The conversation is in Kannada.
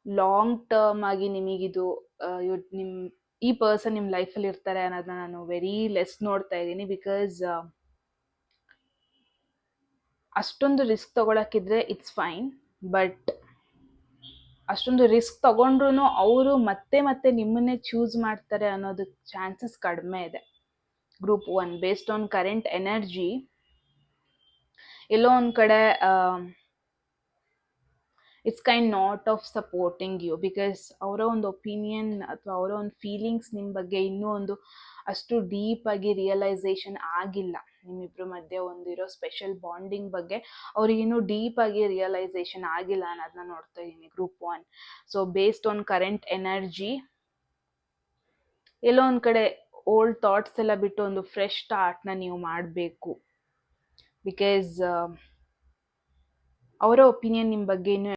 ಲಾಂಗ್ ಟರ್ಮ್ ಆಗಿ ನಿಮಗಿದು ನಿಮ್ ಈ ಪರ್ಸನ್ ನಿಮ್ಮ ಲೈಫಲ್ಲಿ ಇರ್ತಾರೆ ಅನ್ನೋದನ್ನ ನಾನು ವೆರಿ ಲೆಸ್ ನೋಡ್ತಾ ಇದ್ದೀನಿ. ಬಿಕಾಸ್ ಅಷ್ಟೊಂದು ರಿಸ್ಕ್ ತಗೊಳಕ್ಕಿದ್ರೆ ಇಟ್ಸ್ ಫೈನ್, ಬಟ್ ಅಷ್ಟೊಂದು ರಿಸ್ಕ್ ತಗೊಂಡ್ರು ಅವರು ಮತ್ತೆ ಮತ್ತೆ ನಿಮ್ಮನ್ನೇ ಚೂಸ್ ಮಾಡ್ತಾರೆ ಅನ್ನೋದಕ್ಕೆ ಚಾನ್ಸಸ್ ಕಡಿಮೆ ಇದೆ. Group 1 based on current energy ಎಲ್ಲೋ ಒಂದು ಕಡೆ it's kind not of supporting you, because ಅವರ ಒಂದು ಒಪಿನಿಯನ್ ಅಥವಾ ಅವರ ಒಂದು ಫೀಲಿಂಗ್ಸ್ ನಿಮ್ಮ ಬಗ್ಗೆ ಇನ್ನೂ ಒಂದು ಅಷ್ಟು ಡೀಪ್ ಆಗಿ ರಿಯಲೈಸೇಷನ್ ಆಗಿಲ್ಲ. ನಿಮ್ಮಿಬ್ರ ಮಧ್ಯೆ ಒಂದಿರೋ ಸ್ಪೆಷಲ್ ಬಾಂಡಿಂಗ್ ಬಗ್ಗೆ ಅವ್ರಿಗೆ ಇನ್ನೂ ಡೀಪ್ ಆಗಿ ರಿಯಲೈಸೇಷನ್ ಆಗಿಲ್ಲ ಅನ್ನೋದನ್ನ ನೋಡ್ತಾ ಇದ್ದೀನಿ group 1. So based on current energy ಎಲ್ಲೋ ಒಂದು ಕಡೆ ಓಲ್ಡ್ ಥಾಟ್ಸ್ ಎಲ್ಲ ಬಿಟ್ಟು ಒಂದು ಫ್ರೆಶ್ ಸ್ಟಾರ್ಟ್ನ ನೀವು ಮಾಡಬೇಕು. ಬಿಕಾಸ್ ಅವರ ಒಪಿನಿಯನ್ ನಿಮ್ಮ ಬಗ್ಗೆ ಇನ್ನೂ